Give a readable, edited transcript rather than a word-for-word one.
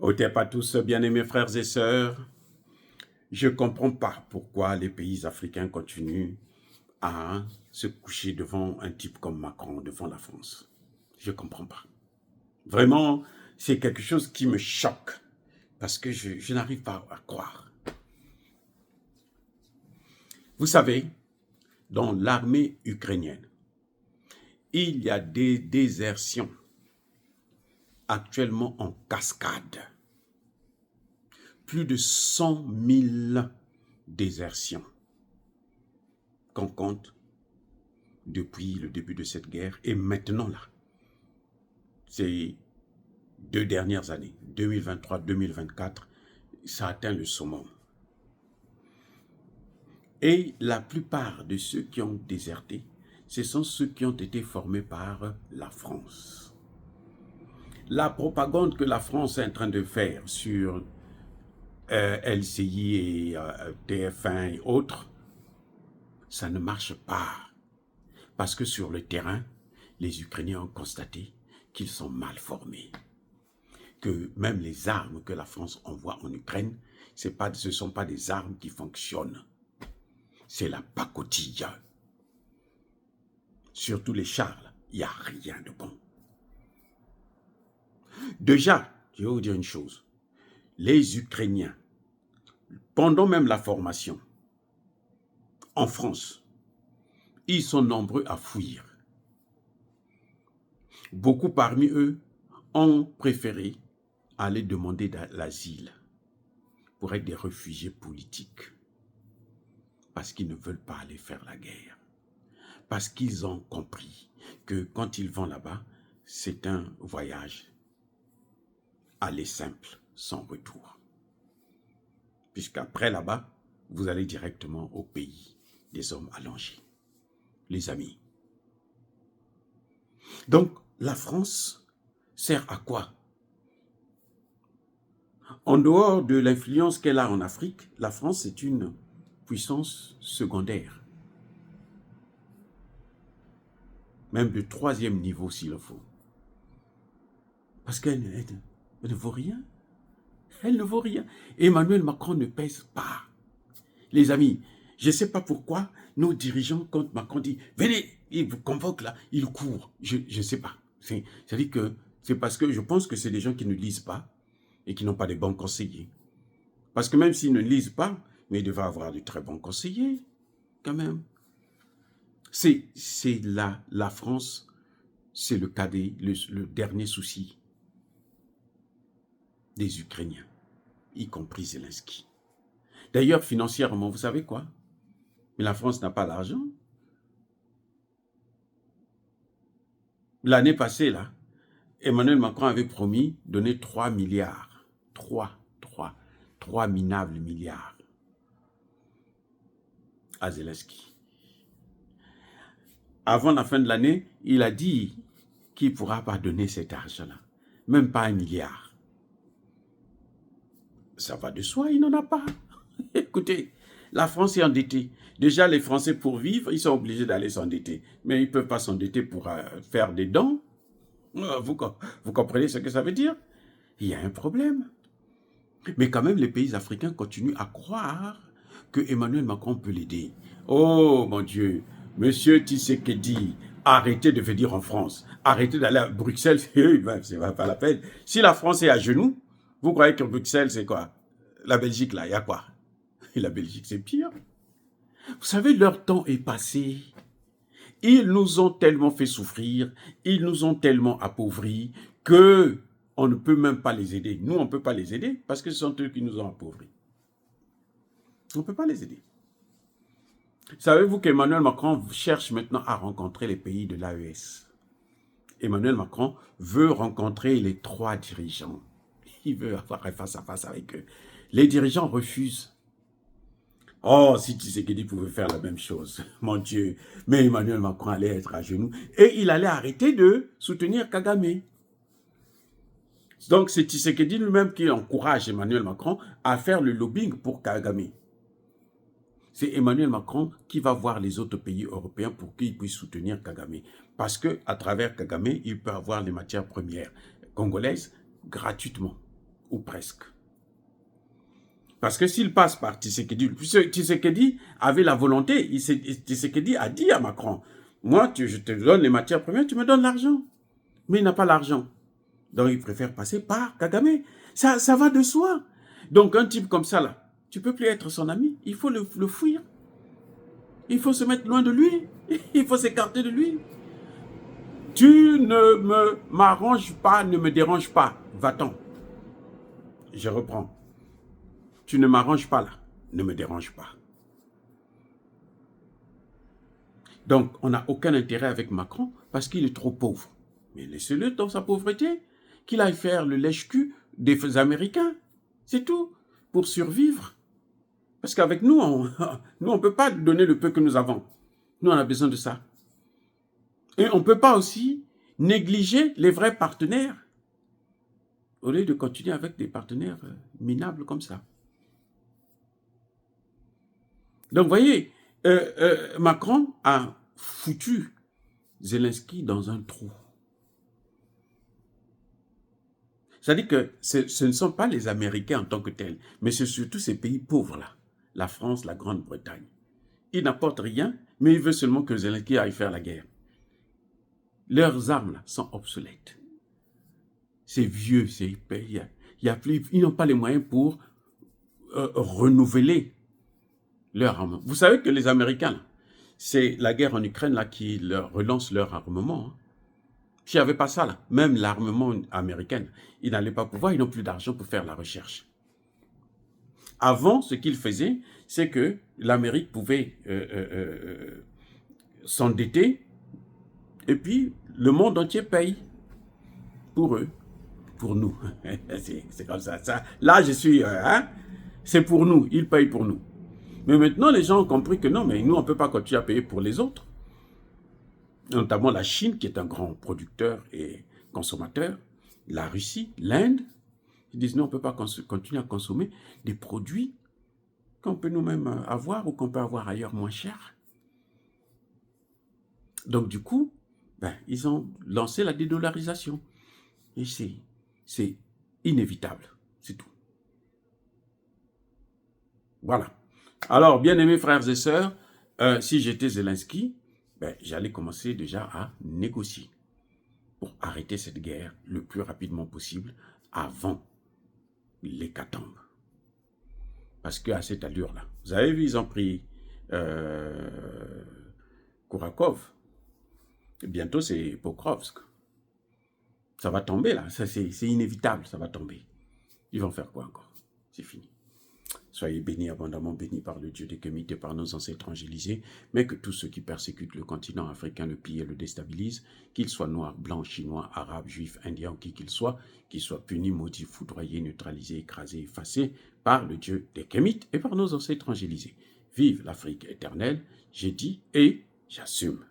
Otep à tous, bien-aimés frères et sœurs. Je ne comprends pas pourquoi les pays africains continuent à se coucher devant un type comme Macron, devant la France. Je ne comprends pas. Vraiment, c'est quelque chose qui me choque parce que je n'arrive pas à croire. Vous savez, dans l'armée ukrainienne, il y a des désertions actuellement en cascade. Plus de 100 000 désertions qu'on compte depuis le début de cette guerre. Et maintenant, là, ces 2 dernières années, 2023-2024, ça atteint le summum. Et la plupart de ceux qui ont déserté, ce sont ceux qui ont été formés par la France. La propagande que la France est en train de faire sur LCI et TF1 et autres, ça ne marche pas. Parce que sur le terrain, les Ukrainiens ont constaté qu'ils sont mal formés. Que même les armes que la France envoie en Ukraine, ce ne sont pas des armes qui fonctionnent. C'est la pacotille. Surtout les chars, il n'y a rien de bon. Déjà, je vais vous dire une chose. Les Ukrainiens, pendant même la formation, en France, ils sont nombreux à fuir. Beaucoup parmi eux ont préféré aller demander l'asile pour être des réfugiés politiques. Parce qu'ils ne veulent pas aller faire la guerre. Parce qu'ils ont compris que quand ils vont là-bas, c'est un voyage aller simple, sans retour. Puisqu'après là-bas, vous allez directement au pays des hommes allongés. Les amis. Donc, la France sert à quoi? En dehors de l'influence qu'elle a en Afrique, la France est une puissance secondaire. Même de 3e niveau s'il le faut. Parce qu'elle ne vaut rien. Elle ne vaut rien. Emmanuel Macron ne pèse pas. Les amis, je ne sais pas pourquoi nos dirigeants, quand Macron dit « Venez », il vous convoque là, il court. Je ne sais pas. C'est-à-dire que c'est parce que je pense que c'est des gens qui ne lisent pas et qui n'ont pas de bons conseillers. Parce que même s'ils ne lisent pas, mais ils devraient avoir de très bons conseillers, quand même. C'est la France, c'est le cadet, le dernier souci des Ukrainiens, y compris Zelensky. D'ailleurs, financièrement, vous savez quoi? Mais la France n'a pas l'argent. L'année passée, là, Emmanuel Macron avait promis de donner 3 milliards. 3 minables milliards à Zelensky. Avant la fin de l'année, il a dit qu'il ne pourra pas donner cet argent-là. Même pas 1 milliard. Ça va de soi, il n'en a pas. Écoutez, la France est endettée. Déjà, les Français, pour vivre, ils sont obligés d'aller s'endetter. Mais ils ne peuvent pas s'endetter pour faire des dons. Vous comprenez ce que ça veut dire? Il y a un problème. Mais quand même, les pays africains continuent à croire que Emmanuel Macron peut l'aider. Oh mon Dieu, Monsieur Tshisekedi, arrêtez de venir en France. Arrêtez d'aller à Bruxelles, ce n'est pas la peine. Si la France est à genoux, vous croyez que Bruxelles, c'est quoi? La Belgique, là, il y a quoi? Et la Belgique, c'est pire. Vous savez, leur temps est passé. Ils nous ont tellement fait souffrir, ils nous ont tellement appauvris que on ne peut même pas les aider. Nous, on ne peut pas les aider parce que ce sont eux qui nous ont appauvris. On ne peut pas les aider. Savez-vous qu'Emmanuel Macron cherche maintenant à rencontrer les pays de l'AES? Emmanuel Macron veut rencontrer les 3 dirigeants. Il veut avoir un face à face avec eux. Les dirigeants refusent. Oh, si Tshisekedi pouvait faire la même chose, mon Dieu. Mais Emmanuel Macron allait être à genoux et il allait arrêter de soutenir Kagame. Donc, c'est Tshisekedi lui-même qui encourage Emmanuel Macron à faire le lobbying pour Kagame. C'est Emmanuel Macron qui va voir les autres pays européens pour qu'ils puissent soutenir Kagame. Parce qu'à travers Kagame, il peut avoir les matières premières congolaises gratuitement. ou presque. Parce que s'il passe par Tshisekedi, Tshisekedi avait la volonté, Tshisekedi a dit à Macron, moi, je te donne les matières premières, tu me donnes l'argent. Mais il n'a pas l'argent. Donc, il préfère passer par Kagame. Ça va de soi. Donc, un type comme ça, là, tu ne peux plus être son ami. Il faut le fuir. Il faut se mettre loin de lui. Il faut s'écarter de lui. Tu ne m'arranges pas, ne me dérange pas. Va-t'en. Je reprends. Tu ne m'arranges pas là. Ne me dérange pas. Donc, on n'a aucun intérêt avec Macron parce qu'il est trop pauvre. Mais laissez-le dans sa pauvreté. Qu'il aille faire le lèche-cul des Américains. C'est tout. Pour survivre. Parce qu'avec nous, on ne peut pas donner le peu que nous avons. Nous, on a besoin de ça. Et on ne peut pas aussi négliger les vrais partenaires au lieu de continuer avec des partenaires minables comme ça. Donc, vous voyez, Macron a foutu Zelensky dans un trou. C'est-à-dire que ce ne sont pas les Américains en tant que tels, mais c'est surtout ces pays pauvres-là, la France, la Grande-Bretagne. Ils n'apportent rien, mais ils veulent seulement que Zelensky aille faire la guerre. Leurs armes là, sont obsolètes. C'est vieux, ils n'ont pas les moyens pour renouveler leur armement. Vous savez que les Américains, c'est la guerre en Ukraine là, qui relance leur armement. Hein. S'il n'y avait pas ça, là, même l'armement américain, ils n'allaient pas pouvoir, ils n'ont plus d'argent pour faire la recherche. Avant, ce qu'ils faisaient, c'est que l'Amérique pouvait s'endetter et puis le monde entier paye pour eux, pour nous. C'est comme ça. Là, je suis... c'est pour nous, ils payent pour nous. Mais maintenant, les gens ont compris que non, mais nous, on ne peut pas continuer à payer pour les autres. Notamment la Chine, qui est un grand producteur et consommateur, la Russie, l'Inde. Ils disent non, on ne peut pas continuer à consommer des produits qu'on peut nous-mêmes avoir ou qu'on peut avoir ailleurs moins cher. Donc du coup, ils ont lancé la dédollarisation. Et c'est inévitable, c'est tout. Voilà. Alors, bien-aimés frères et sœurs, si j'étais Zelensky, j'allais commencer déjà à négocier pour arrêter cette guerre le plus rapidement possible avant l'hécatombe. Parce qu'à cette allure-là, vous avez vu, ils ont pris Kourakov. Bientôt, c'est Pokrovsk. Ça va tomber, là. C'est inévitable, ça va tomber. Ils vont faire quoi encore? C'est fini. Soyez bénis, abondamment bénis par le Dieu des Kémites et par nos ancêtres angélisés, mais que tous ceux qui persécutent le continent africain, le pillent et le déstabilisent, qu'ils soient noirs, blancs, chinois, arabes, juifs, indiens ou qui qu'ils soient punis, maudits, foudroyés, neutralisés, écrasés, effacés par le Dieu des Kémites et par nos ancêtres angélisés. Vive l'Afrique éternelle, j'ai dit et j'assume.